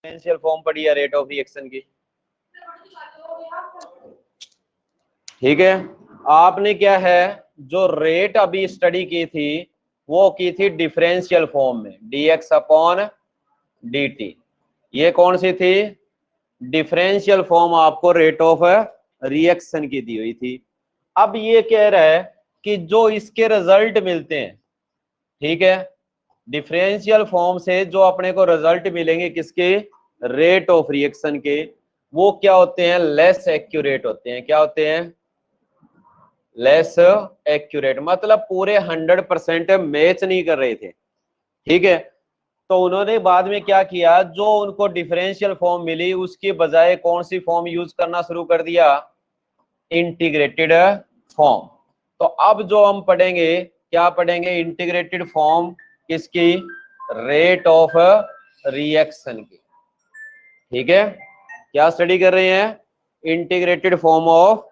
Differential form पढ़ी है rate of reaction की। ठीक है, आपने क्या है जो रेट अभी स्टडी की थी वो की थी डिफरेंशियल फॉर्म में, dx अपॉन dt। ये कौन सी थी? डिफरेंशियल फॉर्म आपको रेट ऑफ रिएक्शन की दी हुई थी। अब ये कह रहा है कि जो इसके रिजल्ट मिलते हैं, ठीक है, डिफरेंशियल फॉर्म से जो अपने को रिजल्ट मिलेंगे किसके? रेट ऑफ रिएक्शन के, वो क्या होते हैं? लेस एक्यूरेट होते हैं। क्या होते हैं? लेस एक्यूरेट, मतलब पूरे 100% मैच नहीं कर रहे थे। ठीक है, तो उन्होंने बाद में क्या किया, जो उनको डिफरेंशियल फॉर्म मिली उसकी बजाय कौन सी फॉर्म यूज करना शुरू कर दिया? Integrated form. तो अब जो हम पढ़ेंगे, क्या पढ़ेंगे? इंटीग्रेटेड फॉर्म किसकी? रेट ऑफ रिएक्शन की। ठीक है, क्या स्टडी कर रहे हैं? Integrated form of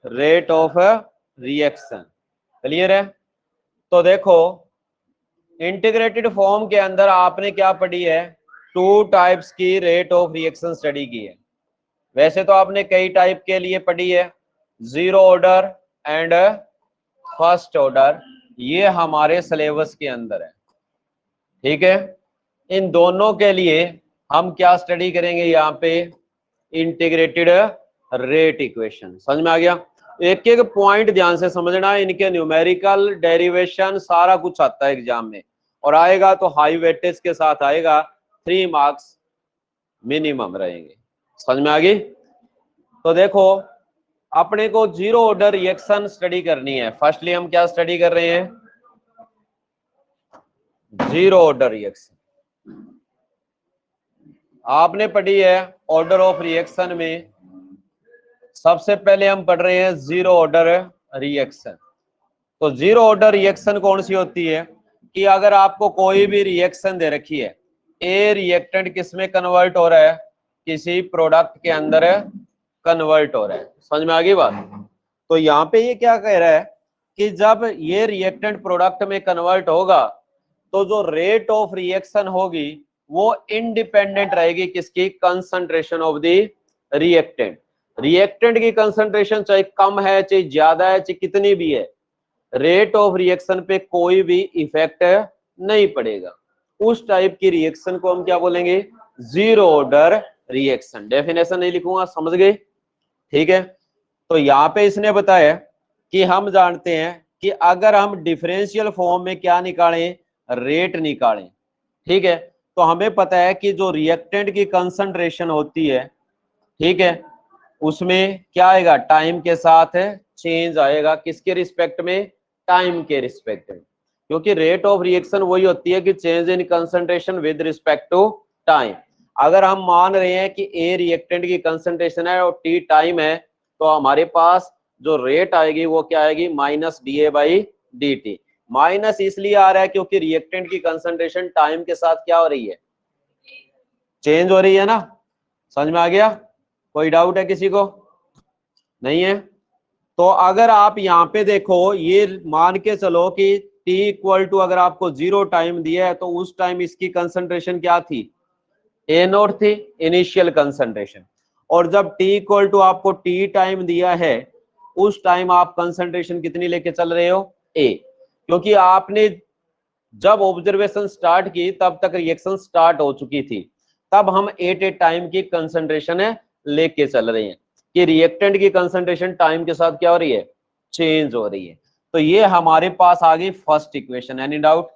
rate of reaction. Clear है? तो देखो, इंटीग्रेटेड फॉर्म के अंदर आपने क्या पढ़ी है? 2 टाइप्स की रेट ऑफ रिएक्शन स्टडी की है। वैसे तो आपने कई टाइप के लिए पढ़ी है, zero order and first order, ये हमारे सिलेबस के अंदर है। ठीक है, इन दोनों के लिए हम क्या स्टडी करेंगे यहाँ पे? Integrated rate equation. समझ में आ गया? एक एक पॉइंट ध्यान से समझना, इनके न्यूमेरिकल डेरिवेशन सारा कुछ आता है एग्जाम में, और आएगा तो हाई वेटेज के साथ आएगा, 3 मार्क्स मिनिमम रहेंगे। समझ में आ गई? तो देखो, अपने को जीरो ऑर्डर रिएक्शन स्टडी करनी है। फर्स्टली हम क्या स्टडी कर रहे हैं? Zero order reaction. आपने पढ़ी है ऑर्डर ऑफ रिएक्शन में, सबसे पहले हम पढ़ रहे हैं जीरो ऑर्डर रिएक्शन। तो जीरो ऑर्डर रिएक्शन कौन सी होती है कि अगर आपको कोई भी रिएक्शन दे रखी है, ए रिएक्टेंट किस में कन्वर्ट हो रहा है? किसी प्रोडक्ट के अंदर कन्वर्ट हो रहा है। समझ में आ गई बात? तो यहाँ पे ये क्या कह रहा है कि जब ये रिएक्टेंट प्रोडक्ट में कन्वर्ट होगा तो जो रेट ऑफ रिएक्शन होगी वो इंडिपेंडेंट रहेगी किसकी? Concentration of the reactant. Reactant की कंसंट्रेशन चाहे कम है, चाहे ज्यादा है, चाहे कितनी भी है, रेट ऑफ रिएक्शन पे कोई भी इफेक्ट नहीं पड़ेगा। उस टाइप की रिएक्शन को हम क्या बोलेंगे? Zero order reaction. डेफिनेशन नहीं लिखूंगा, समझ गए? ठीक है, तो यहाँ पे इसने बताया कि हम जानते हैं कि अगर हम डिफरेंशियल फॉर्म में क्या निकालें? रेट निकालें। ठीक है, तो हमें पता है कि जो रिएक्टेंट की कंसंट्रेशन होती है, ठीक है, उसमें क्या आएगा? टाइम के साथ चेंज आएगा। किसके रिस्पेक्ट में? टाइम के रिस्पेक्ट में, क्योंकि रेट ऑफ रिएक्शन वही होती है कि change in concentration with respect to time. अगर हम मान रहे हैं कि ए रिएक्टेंट की कंसंट्रेशन है और टी टाइम है, तो हमारे पास जो रेट आएगी वो क्या आएगी? Minus D A by D T. Minus इसलिए आ रहा है क्योंकि रिएक्टेंट की कंसंट्रेशन टाइम के साथ क्या हो रही है? चेंज हो रही है ना। समझ में आ गया? कोई डाउट है किसी को? नहीं है? तो अगर आप यहाँ पे देखो, ये मान के चलो कि t इक्वल टू, अगर आपको 0 टाइम दिया है तो उस टाइम इसकी कंसंट्रेशन क्या थी? ए नोट थी, इनिशियल कंसंट्रेशन। और जब t इक्वल टू आपको t टाइम दिया है, उस टाइम आप कंसंट्रेशन कितनी लेके चल रहे हो? a। क्योंकि आपने जब ऑब्जर्वेशन स्टार्ट की तब तक रिएक्शन स्टार्ट हो चुकी थी, तब हम एट ए टाइम की कंसंट्रेशन लेके चल रहे हैं कि रिएक्टेंट की कंसंट्रेशन टाइम के साथ क्या हो रही है? चेंज हो रही है। तो ये हमारे पास आ गई फर्स्ट इक्वेशन। Any doubt?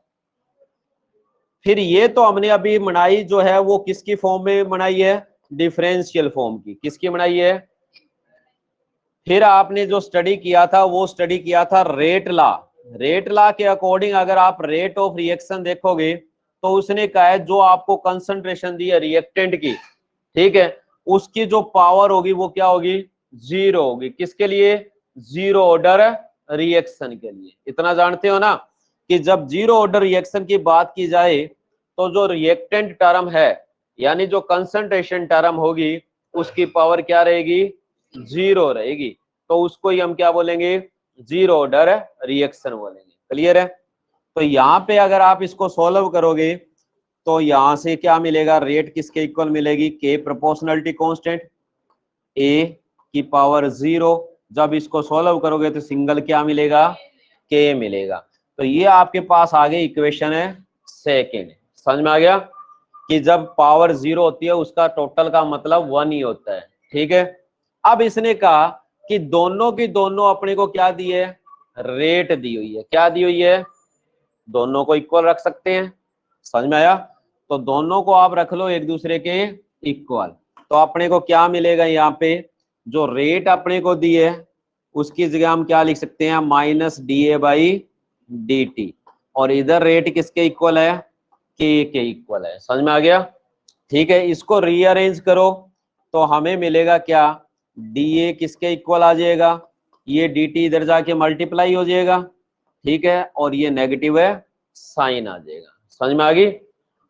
फिर ये तो हमने अभी बनाई जो है वो किसकी फॉर्म में बनाई है? डिफरेंशियल फॉर्म की। किसकी बनाई है? फिर आपने जो स्टडी किया था वो स्टडी किया था रेट लॉ। रेट लॉ के अकॉर्डिंग अगर आप रेट ऑफ रिएक्शन देखोगे तो उसने कहा है जो आपको कंसंट्रेशन दी है रिएक्टेंट की, ठीक है, उसकी जो पावर होगी वो क्या होगी? जीरो होगी। किसके लिए? जीरो ऑर्डर रिएक्शन के लिए। इतना जानते हो ना कि जब जीरो ऑर्डर रिएक्शन की बात की जाए तो जो रिएक्टेंट टर्म है, यानी जो कंसंट्रेशन टर्म होगी, उसकी पावर क्या रहेगी? जीरो रहेगी। तो उसको ही हम क्या बोलेंगे? जीरो ऑर्डर रिएक्शन बोलेंगे। क्लियर है? तो यहाँ पे अगर आप इसको सॉल्व करोगे तो यहां से क्या मिलेगा, रेट किसके इक्वल मिलेगी, के प्रोपोर्शनलिटी कांस्टेंट ए की पावर 0। जब इसको सॉल्व करोगे तो सिंगल क्या मिलेगा, के मिलेगा। तो ये आपके पास आगे इक्वेशन है सेकेंड। समझ में आ गया कि जब पावर 0 होती है उसका टोटल का मतलब 1 ही होता है। ठीक है, अब इसने कहा कि दोनों की दोनों अपने को क्या दी है, रेट दी हुई है। क्या दी हुई है, दोनों को इक्वल रख सकते हैं। समझ में आया, तो दोनों को आप रख लो एक दूसरे के इक्वल। तो अपने को क्या मिलेगा, यहाँ पे जो रेट अपने को दी है उसकी जगह हम क्या लिख सकते हैं, minus D A by D T. और इधर रेट किसके इक्वल है, के इक्वल है। समझ में आ गया। ठीक है, इसको रीअरेंज करो तो हमें मिलेगा क्या, डी ए किसके इक्वल आ जाएगा, ये डी टी इधर जाके मल्टीप्लाई हो जाएगा। ठीक है, और ये नेगेटिव है, साइन आ जाएगा। समझ में आ गई।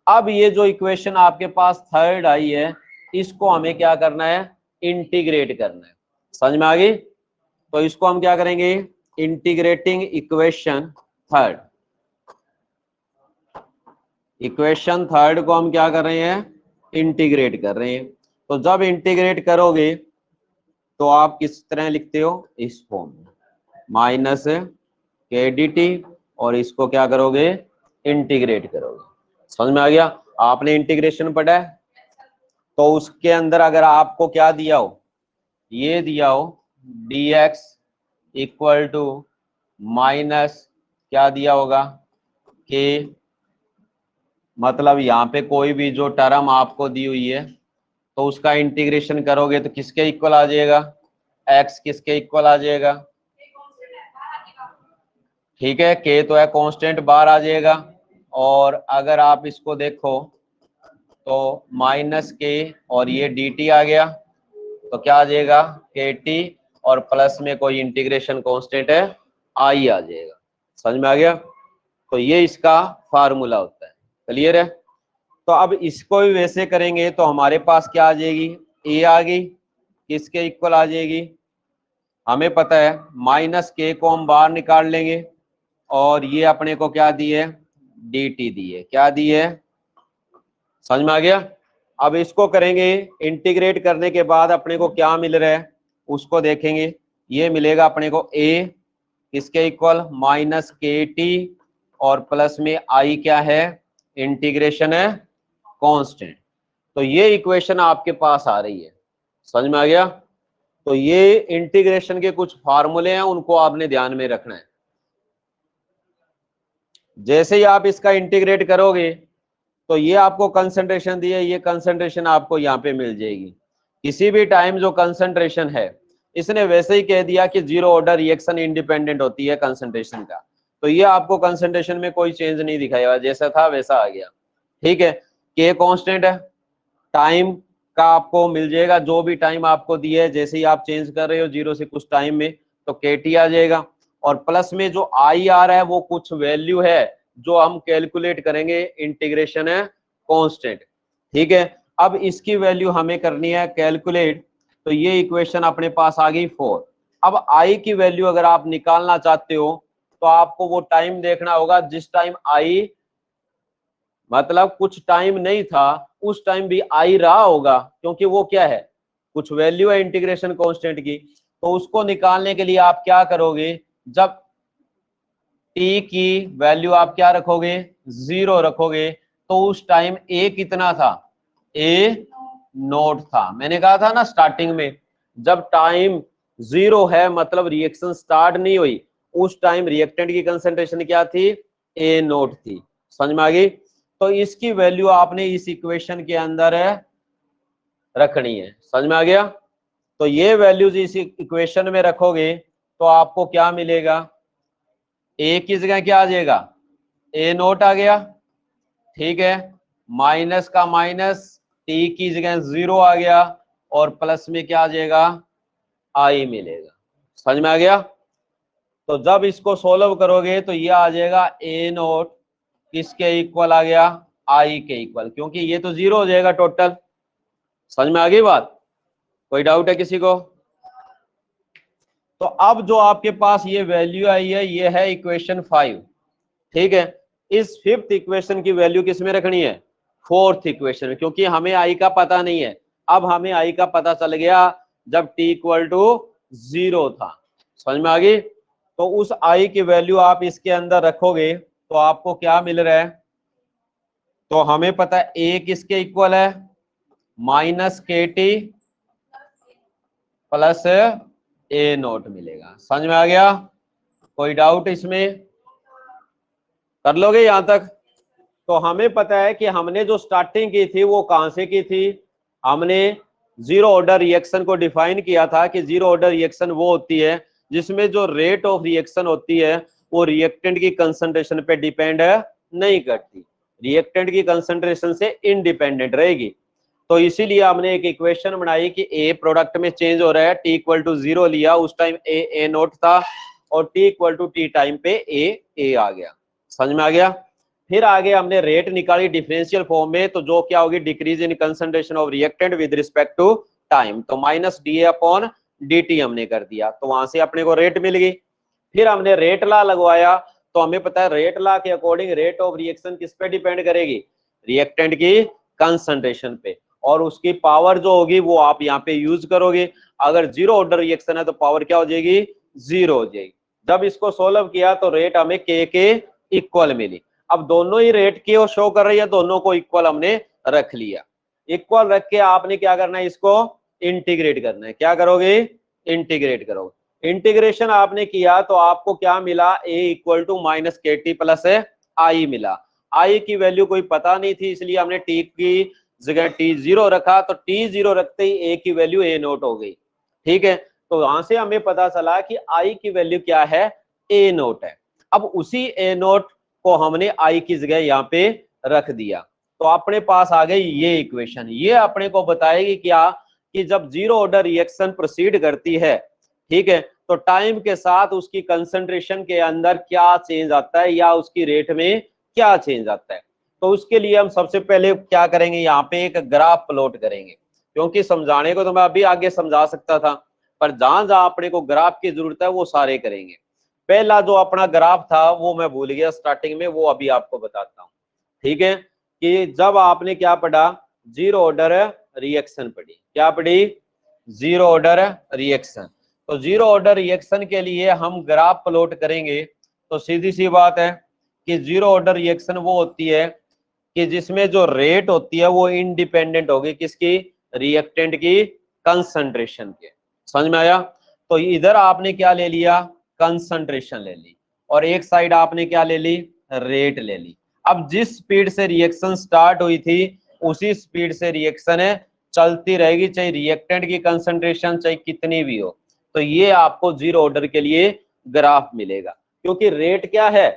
अब ये जो इक्वेशन आपके पास थर्ड आई है इसको हमें क्या करना है, इंटीग्रेट करना है। समझ में आ गई। तो इसको हम क्या करेंगे, integrating equation third. Equation third को हम क्या कर रहे हैं, इंटीग्रेट कर रहे हैं। तो जब इंटीग्रेट करोगे तो आप किस तरह लिखते हो, इस फॉर्म में, माइनस के डी टी, और इसको क्या करोगे, इंटीग्रेट करोगे। समझ में आ गया। आपने इंटीग्रेशन पढ़ा है, तो उसके अंदर अगर आपको क्या दिया हो, ये दिया हो d x equal to minus क्या दिया होगा, के, मतलब यहाँ पे कोई भी जो टर्म आपको दी हुई है तो उसका इंटीग्रेशन करोगे तो किसके इक्वल आ जाएगा, एक्स किसके इक्वल आ जाएगा। ठीक है, के तो है कांस्टेंट, बाहर आ जाएगा। और अगर आप इसको देखो तो माइनस के और ये डी टी आ गया तो क्या आ जाएगा, के टी, और प्लस में कोई इंटीग्रेशन कांस्टेंट है, आई आ जाएगा। समझ में आ गया। तो ये इसका फार्मूला होता है। क्लियर है। तो अब इसको भी वैसे करेंगे तो हमारे पास क्या आ जाएगी, ए आ गई, किसके इक्वल आ जाएगी, हमें पता है माइनस के को हम बाहर निकाल लेंगे, और ये अपने को क्या दी है, डी टी दी है। क्या दी है, समझ में आ गया। अब इसको करेंगे, इंटीग्रेट करने के बाद अपने को क्या मिल रहा है उसको देखेंगे। ये मिलेगा अपने को ए किसके इक्वल, माइनस के टी, और प्लस में आई क्या है, इंटीग्रेशन है कांस्टेंट। तो ये इक्वेशन आपके पास आ रही है। समझ में आ गया। तो ये इंटीग्रेशन के कुछ फार्मूले हैं, उनको आपने ध्यान में रखना है। जैसे ही आप इसका इंटीग्रेट करोगे तो ये आपको कंसंट्रेशन दी है, ये कंसंट्रेशन आपको यहाँ पे मिल जाएगी। किसी भी टाइम जो कंसंट्रेशन है, इसने वैसे ही कह दिया कि जीरो ऑर्डर रिएक्शन इंडिपेंडेंट होती है कंसंट्रेशन का। तो ये आपको कंसंट्रेशन में कोई चेंज नहीं दिखाएगा, जैसा था वैसा आ गया। ठीक है, के कांस्टेंट है, टाइम का आपको मिल जाएगा, जो भी टाइम आपको दिया है जैसे ही आप चेंज कर रहे हो जीरो से कुछ टाइम में तो के टी आ जाएगा। और प्लस में जो आई आ रहा है वो कुछ वैल्यू है जो हम कैलकुलेट करेंगे, इंटीग्रेशन है कांस्टेंट। ठीक है, अब इसकी वैल्यू हमें करनी है कैलकुलेट। तो ये इक्वेशन अपने पास आ गई 4। अब आई की वैल्यू अगर आप निकालना चाहते हो तो आपको वो टाइम देखना होगा जिस टाइम आई, मतलब कुछ टाइम नहीं था उस टाइम भी आई रहा होगा, क्योंकि वो क्या है, कुछ वैल्यू है इंटीग्रेशन कांस्टेंट की। तो उसको निकालने के लिए आप क्या करोगे, जब टी की वैल्यू आप क्या रखोगे, 0 रखोगे, तो उस टाइम ए कितना था, ए नोट था। मैंने कहा था ना स्टार्टिंग में, जब टाइम 0 है मतलब रिएक्शन स्टार्ट नहीं हुई, उस टाइम रिएक्टेंट की कंसंट्रेशन क्या थी, ए नोट थी। समझ में आ गई। तो इसकी वैल्यू आपने इस इक्वेशन के अंदर रखनी है। समझ में आ गया। तो ये वैल्यूज इस इक्वेशन में रखोगे तो आपको क्या मिलेगा, ए की जगह क्या आ जाएगा, ए नोट आ गया। ठीक है, माइनस का माइनस, टी की जगह 0 आ गया, और प्लस में क्या आ जाएगा, आई मिलेगा। समझ में आ गया। तो जब इसको सोल्व करोगे तो ये आ जाएगा ए नोट किसके इक्वल आ गया, आई के इक्वल, क्योंकि ये तो 0 हो जाएगा टोटल। समझ में आ गई बात, कोई डाउट है किसी को। तो अब जो आपके पास ये वैल्यू आई है ये है इक्वेशन 5। ठीक है, इस फिफ्थ इक्वेशन की वैल्यू किस में रखनी है, फोर्थ इक्वेशन में, क्योंकि हमें आई का पता नहीं है। अब हमें आई का पता चल गया जब टी इक्वल टू 0 था। समझ में आ गई? तो उस आई की वैल्यू आप इसके अंदर रखोगे तो आपको क्या मिल रहा है? तो हमें पता है ए किसके इक्वल है? माइनस के टी प्लस ए नोट मिलेगा। समझ में आ गया? कोई डाउट इसमें? कर लोगे यहां तक? तो हमें पता है कि हमने जो स्टार्टिंग की थी वो कहां से की थी? हमने जीरो ऑर्डर रिएक्शन को डिफाइन किया था कि जीरो ऑर्डर रिएक्शन वो होती है जिसमें जो रेट ऑफ रिएक्शन होती है वो रिएक्टेंट की कंसंट्रेशन पे डिपेंड नहीं करती, रिएक्टेंट की कंसंट्रेशन से इंडिपेंडेंट रहेगी। तो इसीलिए हमने एक इक्वेशन बनाई कि ए प्रोडक्ट में चेंज हो रहा है, टी इक्वल टू 0 लिया, उस टाइम ए नोट था, और t equal to t time पे ए आ गया। समझ में आ गया? फिर आगे हमने रेट निकाली डिफरेंशियल फॉर्म में, तो जो क्या होगी? Decrease in concentration of reactant with respect to time, तो minus d upon d t हमने कर दिया, तो वहां से अपने को रेट मिल गई। फिर हमने रेट लॉ लगवाया, तो हमें पता है रेट लॉ के अकॉर्डिंग रेट ऑफ रिएक्शन किस पे डिपेंड करेगी? रिएक्टेंट की कंसंट्रेशन पे, और उसकी पावर जो होगी वो आप यहाँ पे यूज करोगे। अगर जीरो ऑर्डर रिएक्शन है तो पावर क्या हो जाएगी? 0 हो जाएगी। जब इसको सोल्व किया तो रेट हमें के इक्वल मिली। अब दोनों ही रेट की और शो कर रही है, दोनों को इक्वल हमने रख लिया। इक्वल रख के आपने क्या करना है? इसको इंटीग्रेट करना है। क्या करोगे? इंटीग्रेट करोगे। इंटीग्रेशन आपने किया तो आपको क्या मिला? ए इक्वल टू माइनस के टी प्लस आई मिला। आई की वैल्यू कोई पता नहीं थी, इसलिए हमने टी की जगह टी 0 रखा, तो टी 0 रखते ही ए की वैल्यू ए नोट हो गई। ठीक है, तो वहां से हमें पता चला कि आई की वैल्यू क्या है? ए नोट है। अब उसी ए नोट को हमने आई की जगह यहाँ पे रख दिया, तो अपने पास आ गई ये इक्वेशन। ये अपने को बताएगी क्या? कि जब जीरो ऑर्डर रिएक्शन प्रोसीड करती है, ठीक है, तो टाइम के साथ उसकी कंसंट्रेशन के अंदर क्या चेंज आता है या उसकी रेट में क्या चेंज आता है। तो उसके लिए हम सबसे पहले क्या करेंगे? यहाँ पे एक ग्राफ प्लॉट करेंगे, क्योंकि समझाने को तो मैं अभी आगे समझा सकता था, पर जहां जहां अपने को ग्राफ की जरूरत है वो सारे करेंगे। पहला जो अपना ग्राफ था वो मैं भूल गया स्टार्टिंग में, वो अभी आपको बताता हूँ। ठीक है, कि जब आपने क्या पढ़ा? जीरो ऑर्डर रिएक्शन पढ़ी। क्या पढ़ी? Zero order reaction. तो जीरो ऑर्डर रिएक्शन के लिए हम ग्राफ प्लॉट करेंगे। तो सीधी सी बात है कि जीरो ऑर्डर रिएक्शन वो होती है कि जिसमें जो रेट होती है वो इंडिपेंडेंट होगी किसकी? रिएक्टेंट की कंसंट्रेशन के। समझ में आया? तो इधर आपने क्या ले लिया? कंसंट्रेशन ले ली, और एक साइड आपने क्या ले ली? रेट ले ली। अब जिस स्पीड से रिएक्शन स्टार्ट हुई थी उसी स्पीड से रिएक्शन चलती रहेगी, चाहे रिएक्टेंट की कंसंट्रेशन चाहे कितनी भी हो। तो ये आपको जीरो ऑर्डर के लिए ग्राफ मिलेगा, क्योंकि रेट क्या है?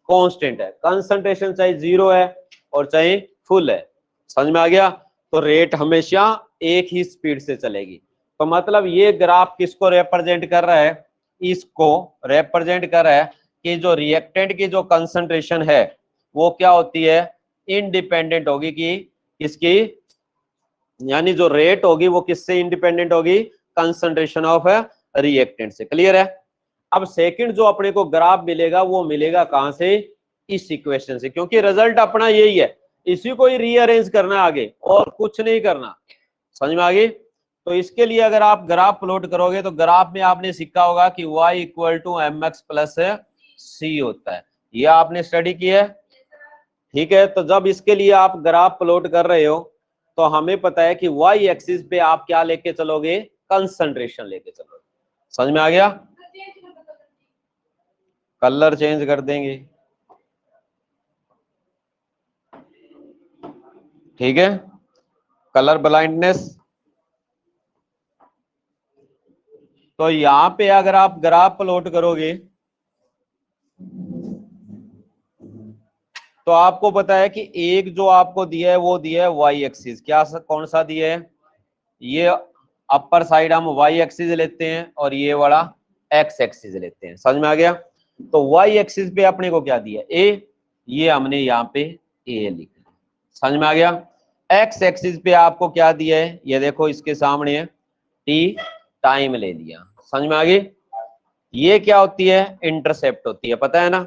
कांस्टेंट है, कंसंट्रेशन चाहे 0 है और चाहे फुल है। समझ में आ गया? तो रेट हमेशा एक ही स्पीड से चलेगी। तो मतलब ये ग्राफ किसको रिप्रेजेंट कर रहा है? इसको रिप्रेजेंट कर रहा है कि जो रिएक्टेंट की जो कंसंट्रेशन है वो क्या होती है? इंडिपेंडेंट होगी कि किसकी? यानी जो रेट होगी वो किससे इंडिपेंडेंट होगी? कंसंट्रेशन ऑफ रिएक्टेंट से। क्लियर है? अब सेकंड जो अपने को ग्राफ मिलेगा वो मिलेगा कहां से? इस इक्वेशन से, क्योंकि रिजल्ट अपना यही है, इसी को ही रीअरेंज करना आगे, और कुछ नहीं करना। समझ में आ गई? तो इसके लिए अगर आप ग्राफ प्लॉट करोगे तो ग्राफ में आपने सीखा होगा कि y equal to m x plus c होता है, ये आपने स्टडी किया है। ठीक है, तो जब इसके लिए आप ग्राफ प्लॉट कर रहे हो तो हमें पता है कि y एक्सिस पे आप क्या लेके चलोगे? कंसंट्रेशन लेके चलोगे। समझ में आ गया? कलर चेंज कर देंगे। ठीक है, कलर ब्लाइंडनेस। तो यहां पे अगर आप ग्राफ प्लॉट करोगे तो आपको पता है कि एक जो आपको दिया है वो दिया है वाई एक्सिस। क्या कौन सा दिया है? ये अपर साइड हम वाई एक्सिस लेते हैं और ये वाला एक्स एक्सिस लेते हैं। समझ में आ गया? तो वाई एक्सिस पे अपने को क्या दिया? ए, ये हमने यहाँ पे ए लिखा। समझ में आ गया? एक्स एक्सिस पे आपको क्या दिया है? ये देखो इसके सामने है, टी टाइम ले लिया। समझ में आ गई? ये क्या होती है? इंटरसेप्ट होती है, पता है ना।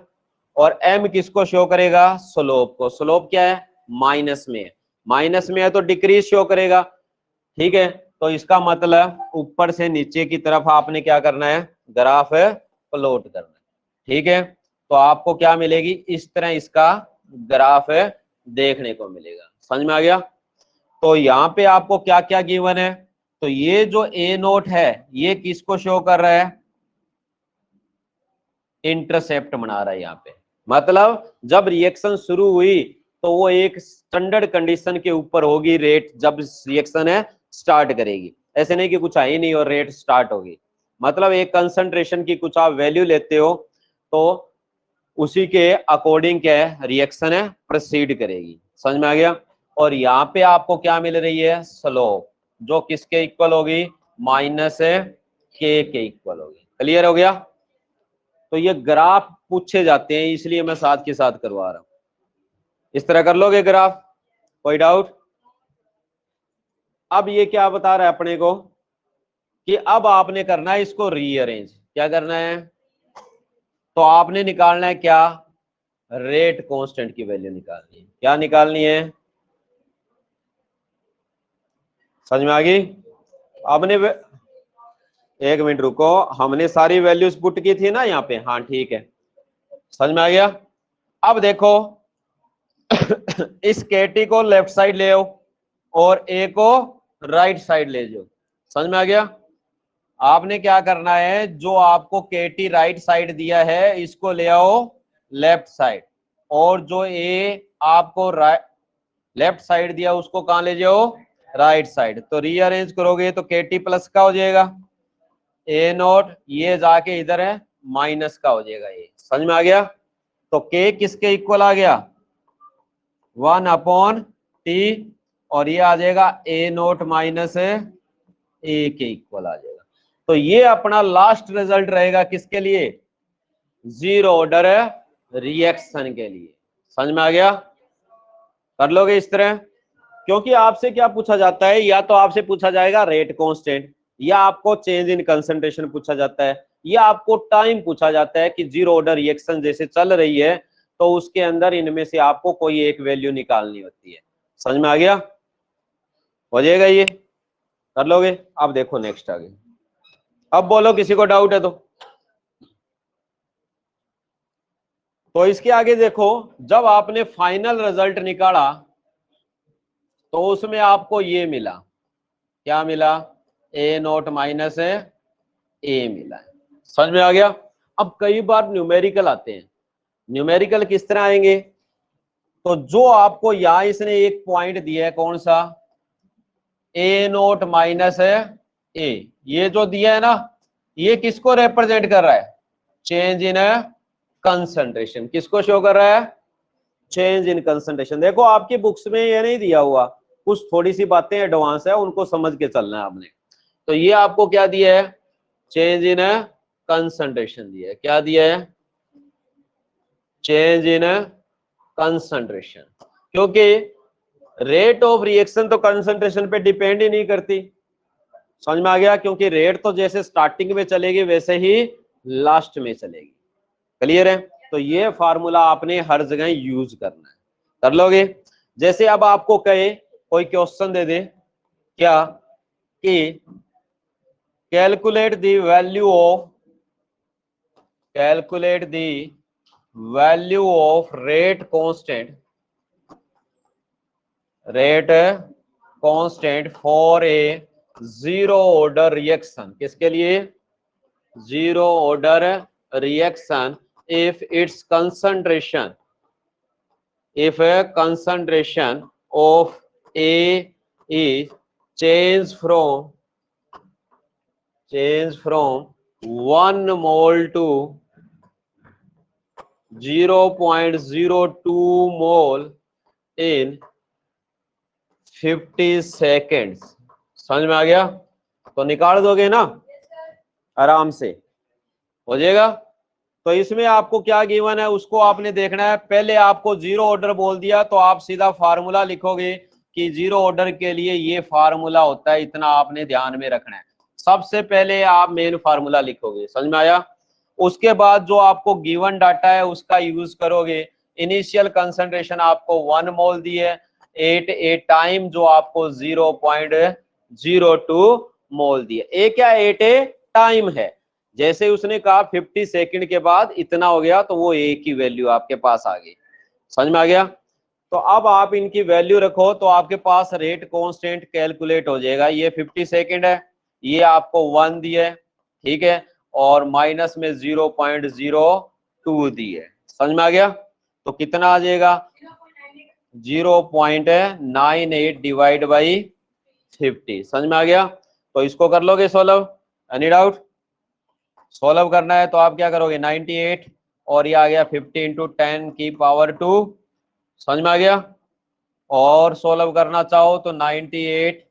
और एम किसको शो करेगा? स्लोप को। स्लोप क्या है? माइनस में है, माइनस में है तो डिक्रीज शो करेगा, ठीक है। तो इसका मतलब ऊपर से नीचे की तरफ आपने क्या करना है, ग्राफ प्लॉट करना है, ठीक है। तो आपको क्या मिलेगी, इस तरह इसका ग्राफ देखने को मिलेगा। समझ में आ गया। तो यहाँ पे आपको क्या क्या गिवन है, तो ये जो ए नोट है ये किसको शो कर रहा है, इंटरसेप्ट बना रहा है यहाँ पे। मतलब जब रिएक्शन शुरू हुई तो वो एक स्टैंडर्ड कंडीशन के ऊपर होगी रेट, जब रिएक्शन है स्टार्ट करेगी। ऐसे नहीं कि कुछ आई नहीं और रेट स्टार्ट होगी। मतलब एक कंसंट्रेशन की कुछ आप वैल्यू लेते हो तो उसी के अकॉर्डिंग क्या है रिएक्शन है प्रोसीड करेगी। समझ में आ गया। और यहाँ पे आपको क्या मिल रही है, स्लोप, जो किसके इक्वल होगी, माइनस के इक्वल होगी। क्लियर हो गया। तो ये ग्राफ पूछे जाते हैं इसलिए मैं साथ के साथ करवा रहा हूं। इस तरह कर लोगे ग्राफ, कोई डाउट। अब ये क्या बता रहा है अपने को कि अब आपने करना है इसको रीअरेंज। क्या करना है, तो आपने निकालना है क्या, रेट कांस्टेंट की वैल्यू निकालनी है। क्या निकालनी है, समझ में आ गई। आपने एक मिनट रुको, हमने सारी वैल्यूज पुट की थी ना यहाँ पे, हाँ ठीक है, समझ में आ गया। अब देखो इस केटी को लेफ्ट साइड ले आओ और ए को राइट साइड ले जाओ। समझ में आ गया। आपने क्या करना है, जो आपको केटी राइट साइड दिया है इसको ले आओ लेफ्ट साइड, और जो ए आपको लेफ्ट साइड दिया उसको कहां ले जाओ, राइट साइड। तो रीअरेंज करोगे तो केटी प्लस का हो जाएगा, ए नोट ये जाके इधर है माइनस का हो जाएगा ये। समझ में आ गया। तो के किसके इक्वल आ गया, 1/T, और ये आ जाएगा ए नोट माइनस ए के इक्वल आ जाएगा। तो ये अपना लास्ट रिजल्ट रहेगा किसके लिए, जीरो ऑर्डर रिएक्शन के लिए। समझ में आ गया। कर लोगे इस तरह, क्योंकि आपसे क्या पूछा जाता है, या तो आपसे पूछा जाएगा रेट कांस्टेंट, या आपको चेंज इन कंसंट्रेशन पूछा जाता है, या आपको टाइम पूछा जाता है कि जीरो ऑर्डर रिएक्शन जैसे चल रही है तो उसके अंदर इनमें से आपको कोई एक वैल्यू निकालनी होती है। समझ में आ गया, हो जाएगा ये, कर लोगे। अब देखो नेक्स्ट आगे, अब बोलो किसी को डाउट है तो इसके आगे देखो, जब आपने फाइनल रिजल्ट निकाला तो उसमें आपको ये मिला, क्या मिला, ए नोट माइनस ए मिला है। समझ में आ गया। अब कई बार न्यूमेरिकल आते हैं, न्यूमेरिकल किस तरह आएंगे, तो जो आपको यहां इसने एक पॉइंट दिया है कौन सा, ए नोट माइनस ए, ये जो दिया है ना ये किसको रिप्रेजेंट कर रहा है, चेंज इन कंसंट्रेशन। किसको शो कर रहा है, चेंज इन कंसंट्रेशन। देखो आपकी बुक्स में ये नहीं दिया हुआ, कुछ थोड़ी सी बातें एडवांस है उनको समझ के चलना है आपने। तो ये आपको क्या दिया है, चेंज इन कंसंट्रेशन दिया है। क्या दिया है, चेंज इन कंसंट्रेशन। क्योंकि रेट ऑफ रिएक्शन तो कंसंट्रेशन पे डिपेंड ही नहीं करती। समझ में आ गया। क्योंकि रेट तो जैसे स्टार्टिंग में चलेगी वैसे ही लास्ट में चलेगी। क्लियर है। तो ये फार्मूला आपने हर जगह यूज करना है, कर लोगे। जैसे अब आपको कहे कोई क्वेश्चन दे दे क्या कि calculate the value of rate constant for a zero order reaction. किसके लिए, zero order reaction if its concentration of A is change from 1 mole to 0.02 mole in 50 seconds। समझ में आ गया। तो निकाल दोगे ना आराम से, हो जाएगा। तो इसमें आपको क्या गिवन है उसको आपने देखना है। पहले आपको जीरो ऑर्डर बोल दिया तो आप सीधा फार्मूला लिखोगे कि जीरो ऑर्डर के लिए ये फार्मूला होता है, इतना आपने ध्यान में रखना है। सबसे पहले आप मेन फार्मूला लिखोगे, समझ में आया। उसके बाद जो आपको गिवन डाटा है उसका यूज करोगे। इनिशियल कंसंट्रेशन आपको 1 मोल दी है, एट ए टाइम जो आपको 0.02 मोल दिया। ए क्या, एट ए टाइम है। जैसे उसने कहा 50 सेकंड के बाद इतना हो गया तो वो ए की वैल्यू आपके पास आ गई। समझ में आ गया? तो अब आप इनकी वैल्यू रखो तो आपके पास रेट कांस्टेंट कैलकुलेट हो जाएगा। ये 50 सेकंड है, ये आपको 1 दिया है, ठीक है, और माइनस में 0.02 दी है। समझ में आ गया? तो कितना आ जाएगा, 0.98 डिवाइड बाई 50। समझ में आ गया? तो इसको कर लोगे सोल्व, एनी डाउट? सोल्व करना है तो आप क्या करोगे, 98 और ये आ गया 50 इंटू 10 की पावर 2। समझ में आ गया? और सोल्व करना चाहो तो 98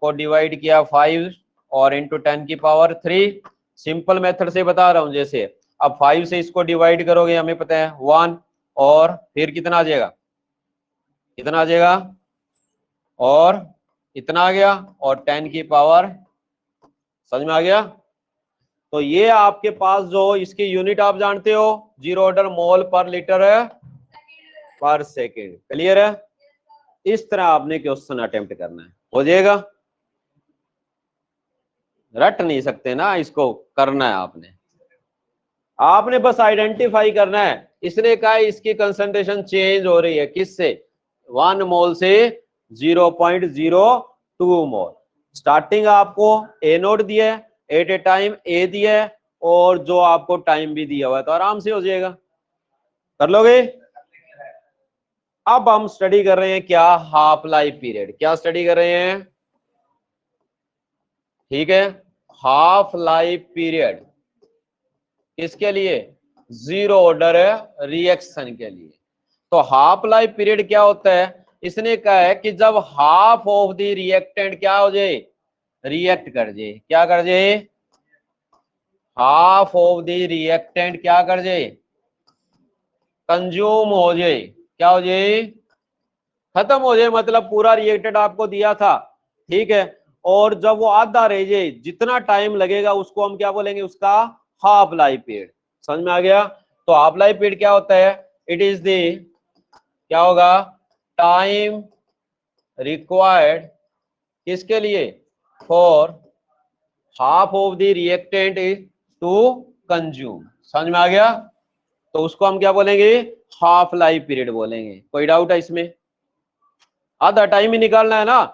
को डिवाइड किया 5 और इंटू 10 की पावर 3। सिंपल मेथड से बता रहा हूं। जैसे अब 5 से इसको डिवाइड करोगे, हमें पता है 1, और फिर कितना आ जाएगा, कितना आ जाएगा, और इतना आ गया, और 10 की पावर। समझ में आ गया? तो ये आपके पास जो इसकी यूनिट आप जानते हो, 0 ऑर्डर मोल पर लीटर पर सेकेंड। क्लियर है? इस तरह आपने क्वेश्चन अटेम्प्ट करना है, हो जाएगा। रट नहीं सकते ना, इसको करना है आपने। आपने बस आइडेंटिफाई करना है। इसने कहा इसकी कंसंट्रेशन चेंज हो रही है, किससे, 1 मोल से 0.02 मोल। स्टार्टिंग आपको ए नोट दिया है, एट ए टाइम ए दिया है, और जो आपको टाइम भी दिया हुआ है, तो आराम से हो जाएगा, कर लोगे। अब हम स्टडी कर रहे हैं क्या, हाफ लाइफ पीरियड। क्या स्टडी कर रहे हैं, ठीक है, हाफ लाइफ पीरियड। किसके लिए, 0 ऑर्डर रिएक्शन के लिए। तो हाफ लाइफ पीरियड क्या होता है, इसने कहा है कि जब हाफ ऑफ द रिएक्टेंट क्या हो जाए, रिएक्ट कर जाए। क्या कर जाए, हाफ ऑफ द रिएक्टेंट क्या कर जाए, कंज्यूम हो जाए। क्या हो जाए, खत्म हो जाए, मतलब पूरा रिएक्टेंट आपको दिया था, ठीक है, और जब वो आधा रह जाए, जितना टाइम लगेगा उसको हम क्या बोलेंगे, उसका हाफ लाइफ पीरियड। समझ में आ गया? तो हाफ लाइफ पीरियड क्या होता है, इट इज द, क्या होगा, टाइम रिक्वायर्ड, किसके लिए, for half of the reactant to consume. समझ में आ गया? तो उसको हम क्या बोलेंगे, हाफ लाइफ पीरियड बोलेंगे। कोई डाउट है इसमें? आधा टाइम ही निकालना है ना,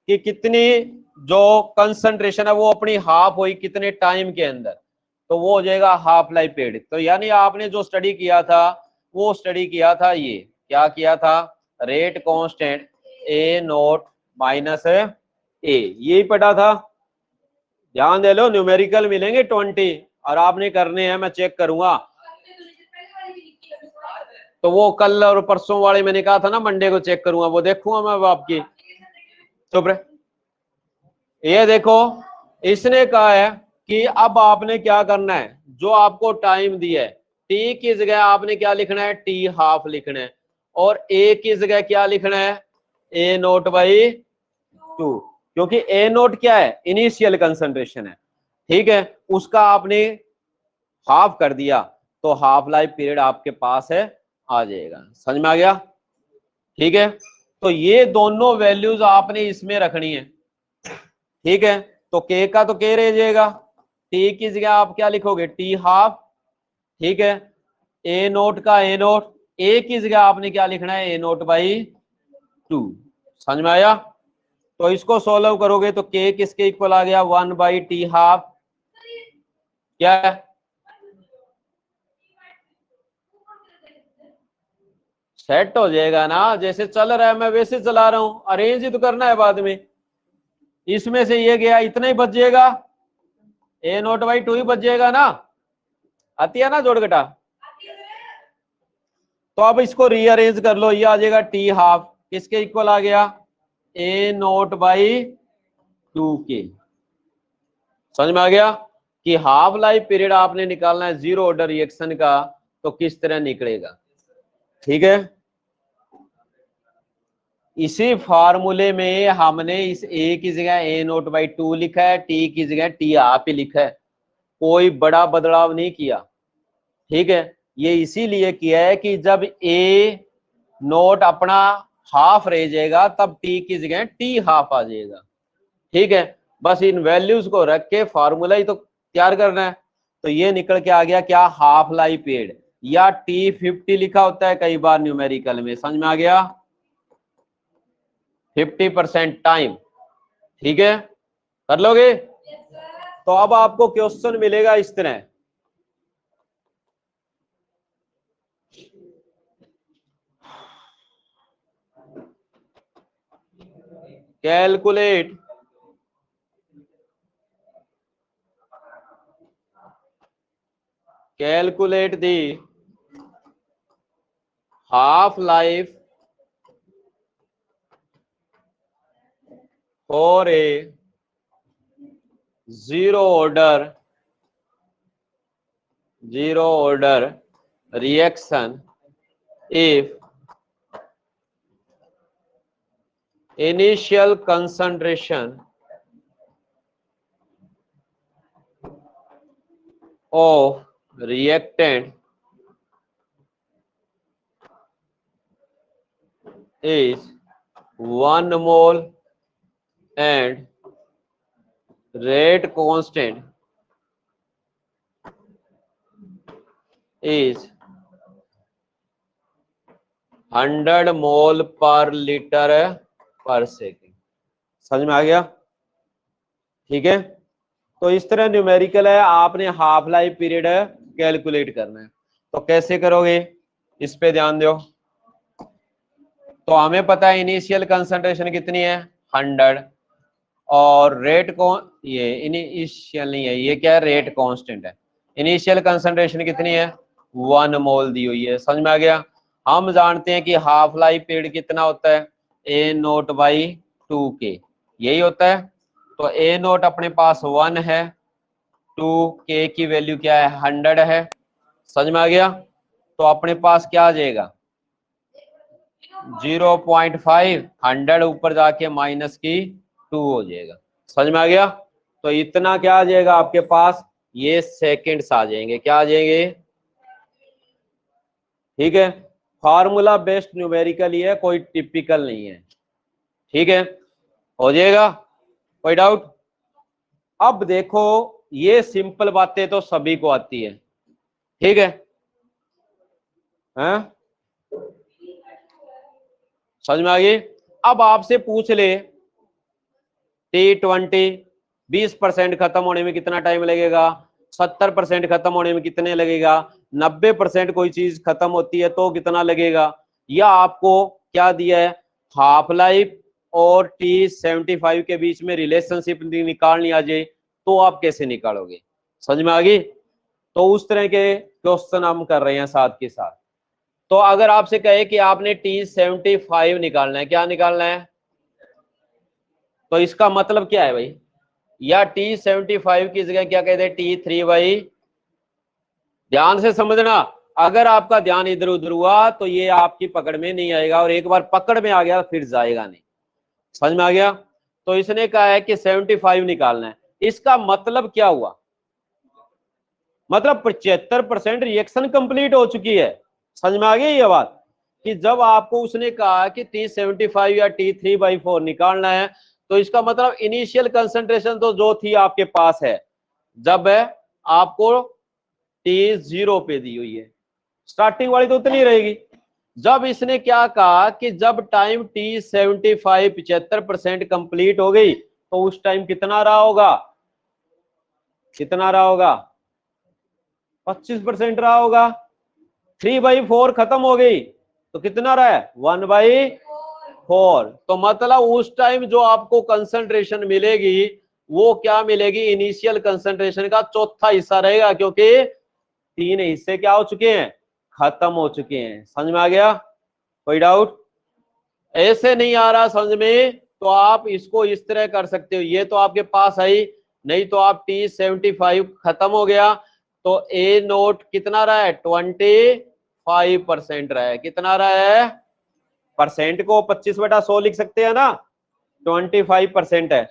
कि कितनी जो कंसंट्रेशन है वो अपनी हाफ हुई कितने टाइम के अंदर, तो वो हो जाएगा हाफ लाइफ पीरियड। तो यानी आपने जो स्टडी किया था, वो स्टडी किया था, ये क्या किया था, रेट कांस्टेंट ए नोट माइनस ए, यही पढ़ा था। ध्यान दे लो, न्यूमेरिकल मिलेंगे 20 और आपने करने हैं, मैं चेक करूंगा। तो वो कल और परसों वाले मैंने कहा था ना, मंडे को चेक करूंगा, वो देखूंगा मैं आपकी। चुप रहे। ये देखो, इसने कहा है कि अब आपने क्या करना है, जो आपको टाइम दिया है, टी की जगह आपने क्या लिखना है, टी हाफ लिखना है, और ए की जगह क्या लिखना है, ए नोट बाई 2, क्योंकि ए नोट क्या है, इनिशियल कंसंट्रेशन है, ठीक है, उसका आपने हाफ कर दिया, तो हाफ लाइफ पीरियड आपके पास है, आ जाएगा। समझ में आ गया? ठीक है, तो ये दोनों वैल्यूज आपने इसमें रखनी है, ठीक है। तो के का तो के रह जाएगा, टी की जगह आप क्या लिखोगे, टी हाफ, ठीक है, ए नोट का ए नोट, ए की जगह आपने क्या लिखना है, ए नोट बाई 2। समझ में आया? तो इसको सोल्व करोगे तो के किसके इक्वल आ गया, 1 बाई टी हाफ, क्या है, सेट हो जाएगा ना, जैसे चल रहा है मैं वैसे चला रहा हूं, अरेंज ही तो करना है बाद में। इसमें से ये गया, इतना ही बच जाएगा, ए नोट बाई 2 ही बच जाएगा ना, आती है ना जोड़ घटा। तो अब इसको रीअरेंज कर लो, ये आ जाएगा टी हाफ किसके इक्वल आ गया, ए नोट बाई 2 के। समझ में आ गया कि हाफ लाइफ पीरियड आपने निकालना है 0 ऑर्डर रिएक्शन का, तो किस तरह निकलेगा, ठीक है। इसी फार्मूले में हमने इस ए की जगह ए नोट बाई 2 लिखा है, टी की जगह टी हाफ ही लिखा है, कोई बड़ा बदलाव नहीं किया, ठीक है। ये इसीलिए किया है कि जब ए नोट अपना हाफ रह जाएगा तब टी की जगह टी हाफ आ जाएगा। ठीक है, बस इन वैल्यूज को रख के फॉर्मूला ही तो तैयार करना है। तो ये निकल के आ गया क्या, हाफ लाइफ पीरियड, या T50 लिखा होता है कई बार न्यूमेरिकल में, समझ में आ गया, 50% टाइम। ठीक है, कर लोगे? तो अब आपको क्वेश्चन मिलेगा इस तरह, calculate the half life for a zero order reaction if initial concentration of reactant is 1 mole and rate constant is 100 मोल पर लीटर पर सेकेंड। समझ में आ गया? ठीक है, तो इस तरह न्यूमेरिकल है, आपने हाफ लाइफ पीरियड कैलकुलेट करना है। तो कैसे करोगे, इस पे ध्यान दो। तो हमें पता है इनिशियल कंसंट्रेशन कितनी है, 100, और रेट को, ये इनिशियल नहीं है, ये क्या है, रेट कांस्टेंट है। इनिशियल कंसंट्रेशन कितनी है, 1 मोल दी हुई है। समझ में आ गया? हम जानते हैं कि हाफ लाइफ पीरियड कितना होता है, A0/2K, यही होता है। तो A0 अपने पास 1 है, 2K की वैल्यू क्या है, 100 है। समझ में आ गया? तो अपने पास क्या आ जाएगा, 0.5, 100 ऊपर जाके माइनस की 2 हो जाएगा। समझ में आ गया? तो इतना क्या आ जाएगा आपके पास, ये सेकंड्स आ जाएंगे, क्या आ जाएंगे? ठीक है, फार्मूला बेस्ड न्यूमेरिकल ही है, कोई टिपिकल नहीं है। ठीक है, हो जाएगा, कोई डाउट? अब देखो, ये सिंपल बातें तो सभी को आती है। ठीक है, हैं? समझ में आ गई? अब आपसे पूछ ले T20 20% खत्म होने में कितना टाइम लगेगा, 70% खत्म होने में कितने लगेगा, 90% कोई चीज खत्म होती है तो कितना लगेगा, या आपको क्या दिया है, हाफ लाइफ और T75 के बीच में रिलेशनशिप निकालनी आ जाए, तो आप कैसे निकालोगे? समझ में आ गई? तो उस तरह के क्वेश्चन हम कर रहे हैं साथ के साथ। तो अगर आपसे कहे कि आपने T75 निकालना है, क्या निकालना है, तो इसका मतलब क्या है भाई, या T75 की जगह क्या कहते हैं, T3/, ध्यान से समझना। अगर आपका ध्यान इधर उधर हुआ तो ये आपकी पकड़ में नहीं आएगा, और एक बार पकड़ में आ गया फिर जाएगा नहीं। समझ में आ गया? तो इसने कहा है कि 75 निकालना है, इसका मतलब क्या हुआ, मतलब 75% रिएक्शन कंप्लीट हो चुकी है। समझ में आ गई ये बात, कि जब आपको उसने कहा कि T75 या T3/4 निकालना है, तो इसका मतलब इनिशियल कंसंट्रेशन तो जो थी आपके पास है, जब आपको T0 पे दी हुई है, स्टार्टिंग वाली तो उतनी रहेगी। जब इसने क्या कहा कि जब टाइम T75 75% कंप्लीट हो गई, तो उस टाइम कितना रहा होगा, कितना रहा होगा, 25% रहा होगा। 3/4 खत्म हो गई तो कितना रहा है, 1/4। तो मतलब उस टाइम जो आपको कंसंट्रेशन मिलेगी वो क्या मिलेगी, इनिशियल कंसंट्रेशन का चौथा हिस्सा रहेगा, क्योंकि 3 हिस्से क्या हो चुके हैं, खत्म हो चुके हैं। समझ में आ गया? कोई डाउट? ऐसे नहीं आ रहा समझ में, तो आप इसको इस तरह कर सकते हो, ये तो आपके पास है, नहीं तो आप T75 खत्म हो गया तो A0 कितना रहा है, 25% रहा है। कितना रहा है, परसेंट को 25/100 लिख सकते हैं ना, 25% है।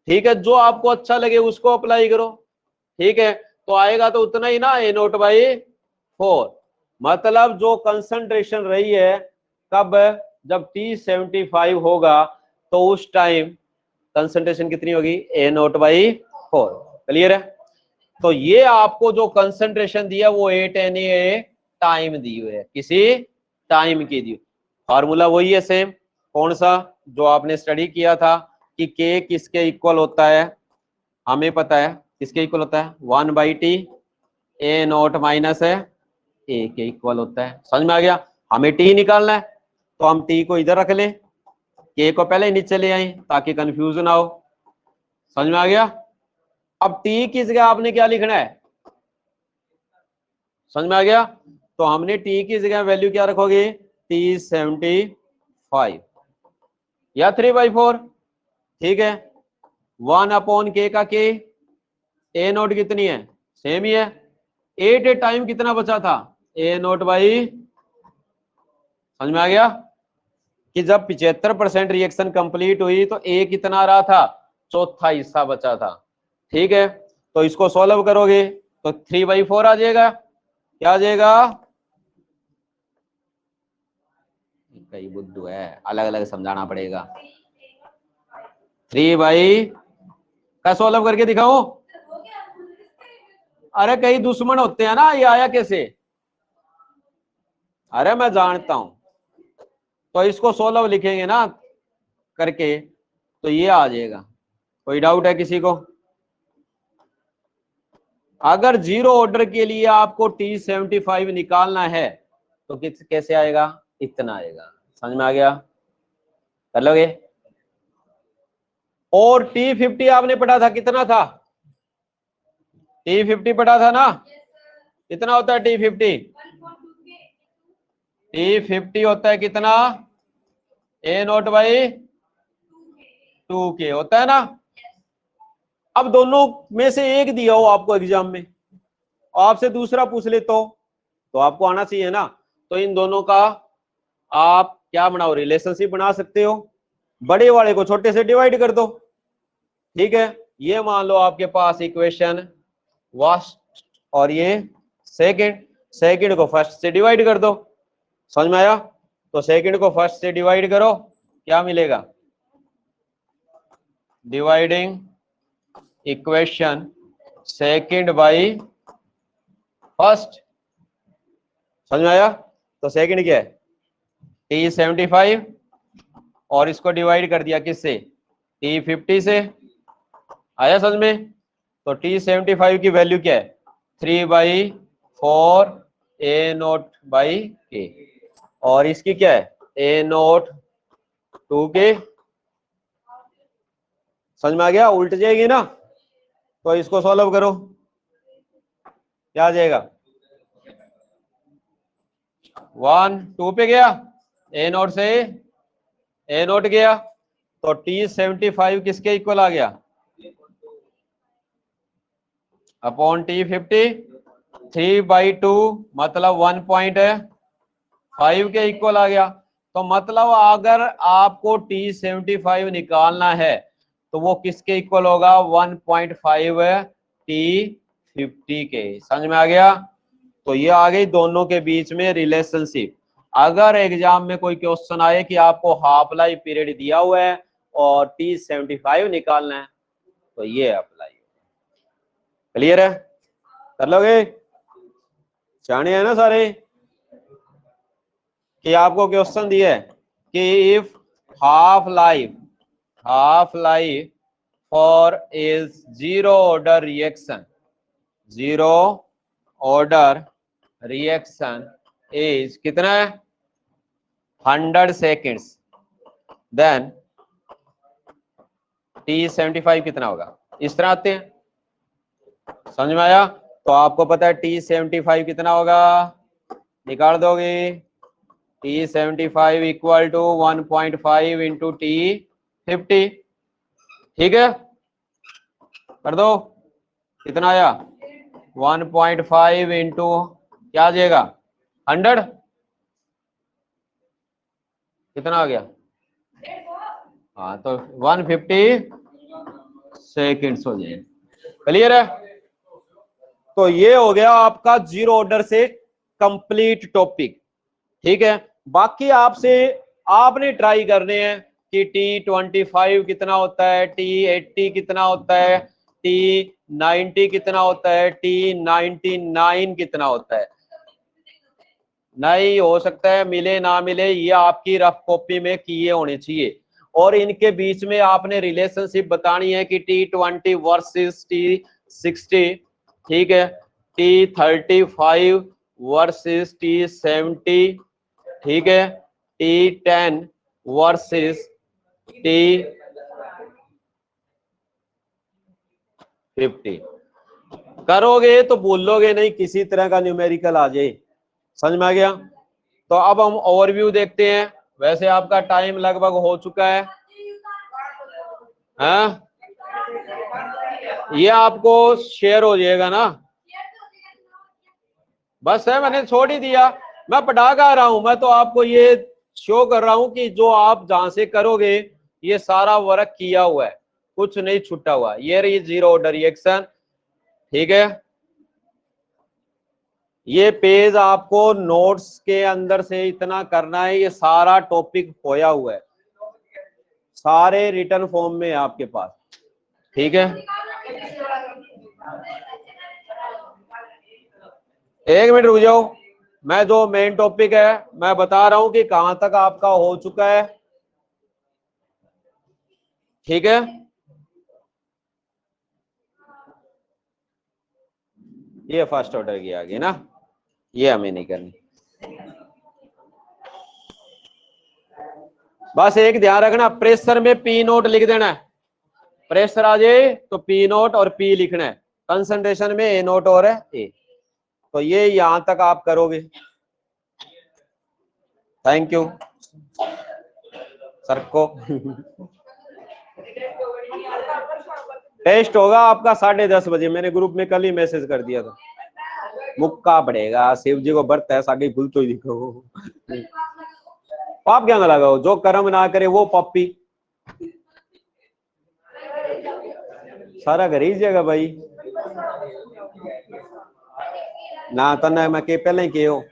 ठीक है, जो आपको अच्छा लगे उसको अप्लाई करो। ठीक है, तो आएगा तो उतना ही ना, A0/4, मतलब जो कंसंट्रेशन रही है कब, जब T75 होगा तो उस टाइम कंसंट्रेशन कितनी होगी, A0/4। क्लियर है? तो ये आपको जो कंसंट्रेशन दिया वो 8 Na टाइम दी हुई है, किसी टाइम की दी। फार्मूला वही है सेम, कौन सा, जो आपने स्टडी किया था कि K किसके इक्वल होता है, हमें पता है किसके इक्वल होता है, 1/T A0 माइनस है A के इक्वल होता है। समझ में आ गया? हमें T निकालना है तो हम T को इधर रख लें, K को पहले नीचे ले आए ताकि कंफ्यूजन ना हो। समझ में आ गया? अब T की जगह आपने क्या लिखना है, समझ में आ गया? तो हमने T की जगह वैल्यू क्या रखोगे, T75 या 3/4। ठीक है, 1/K का K, A0 कितनी है, सेम ही है। 8 टाइम कितना बचा था, A0/, समझ में आ गया कि जब 75% रिएक्शन कंप्लीट हुई तो A कितना आ रहा था, चौथा हिस्सा बचा था। ठीक है, तो इसको सॉल्व करोगे तो 3/4 आ जाएगा। क्या आ जाएगा, कई बुद्धू है, अलग अलग समझाना पड़ेगा। 3 का सॉल्व करके दिखाओ। अरे कई दुश्मन होते हैं ना, ये आया कैसे, अरे मैं जानता हूं। तो इसको सोलह लिखेंगे ना करके तो ये आ जाएगा। कोई डाउट है किसी को? अगर जीरो ऑर्डर के लिए आपको T75 निकालना है तो कैसे आएगा, इतना आएगा। समझ में आ गया? कर लोगे? और T50 आपने पढ़ा था, कितना था, T50 पढ़ा था ना, कितना होता है T50? T50 होता है कितना, A0/2K होता है ना। अब दोनों में से एक दिया हो आपको एग्जाम में, आपसे दूसरा पूछ ले तो आपको आना चाहिए ना। तो इन दोनों का आप क्या बनाओ, रिलेशनशिप बना सकते हो। बड़े वाले को छोटे से डिवाइड कर दो। ठीक है, ये मान लो आपके पास इक्वेशन फर्स्ट और ये सेकंड को फर्स्ट से डिवाइड कर दो। समझ में आया? तो सेकंड को फर्स्ट से डिवाइड करो, क्या मिलेगा, dividing equation second by first. समझ में आया? तो सेकंड क्या है, T75 और इसको डिवाइड कर दिया किससे, T50 से। आया समझ में? तो T75 की वैल्यू क्या है, 3/4 A0/K और इसकी क्या है, A0/2K। समझ में आ गया? उल्ट जाएगी ना, तो इसको सॉल्व करो, क्या आ जाएगा, 1 2 पे गया, A0 से A0 गया, तो T75 किसके इक्वल आ गया, अपॉन T50, 3/2 मतलब 1.5 के इक्वल आ गया। तो मतलब अगर आपको T75 निकालना है तो वो किसके इक्वल होगा, 1.5 T50 के। समझ में आ गया? तो ये आ गई दोनों के बीच में रिलेशनशिप। अगर एग्जाम में कोई क्वेश्चन आए कि आपको हाफ लाइफ पीरियड दिया हुआ है और T75 निकालना है तो ये अप्लाई। क्लियर है? कर लोगे? जाने है ना सारे कि आपको क्वेश्चन दिया है कि if half life for is zero order reaction is कितना है, 100 सेकेंड्स, देन T75 कितना होगा। इस तरह आते हैं, समझ में आया? तो आपको पता है T75 कितना होगा, निकाल दोगे, T75 equal to 1.5 into T50। ठीक है, कर दो, कितना आया, 1.5 इंटू क्या आ जाएगा, 100, कितना आ गया, हाँ तो 150 सेकेंड्स हो जाए। क्लियर है? तो ये हो गया आपका जीरो ऑर्डर से कंप्लीट टॉपिक। ठीक है, बाकी आपसे आपने ट्राई करने हैं कि T25 कितना होता है, T80 कितना होता है, T90 कितना होता है, T99 कितना होता है। नहीं हो सकता है मिले ना मिले, ये आपकी रफ कॉपी में किए होने चाहिए। और इनके बीच में आपने रिलेशनशिप बतानी है कि T20 वर्सेस T60, ठीक है, T35 वर्सेस T70, ठीक है, T10 वर्सेस T50। करोगे तो बोलोगे नहीं किसी तरह का न्यूमेरिकल आ जाए। समझ में आ गया? तो अब हम ओवरव्यू देखते हैं। वैसे आपका टाइम लगभग हो चुका है। हाँ, ये आपको शेयर हो जाएगा ना? बस है, मैंने छोड़ ही दिया। मैं पढ़ा कर रहा हूं, मैं तो आपको ये शो कर रहा हूं कि जो आप जहां से करोगे ये सारा वर्क किया हुआ है, कुछ नहीं छूटा हुआ। ये रही जीरो ऑर्डर रिएक्शन, ठीक है। ये पेज आपको नोट्स के अंदर से इतना करना है, ये सारा टॉपिक खोया हुआ है, सारे रिटर्न फॉर्म में है आपके पास, ठीक है। एक मिनट रुक जाओ, मैं जो मेन टॉपिक है मैं बता रहा हूं कि कहां तक आपका हो चुका है, ठीक है। ये फर्स्ट ऑर्डर की आ गई ना, ये हमें नहीं करनी। बस एक ध्यान रखना, प्रेशर में पी नोट लिख देना है। प्रेशर आ जाए तो पी नोट और पी लिखना है, कंसंट्रेशन में ए नोट और है ए। तो ये यहां तक आप करोगे। थैंक यू सर को। टेस्ट होगा आपका 10:30 बजे, मैंने ग्रुप में कल ही मैसेज कर दिया था। मुक्का पड़ेगा, शिव जी को बरत है, सागे भूल तो ही दिखो। पाप क्या ना लगाओ, जो कर्म ना करे वो पप्पी। सारा घर ही जगह भाई ना, तना मैं के पहले ही के हो।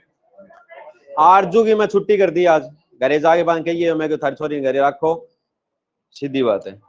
आरजू की मैं छुट्टी कर दी आज, घरे जाके बांध के ये मैं थारी छोरी घरे रखो, सीधी बात है।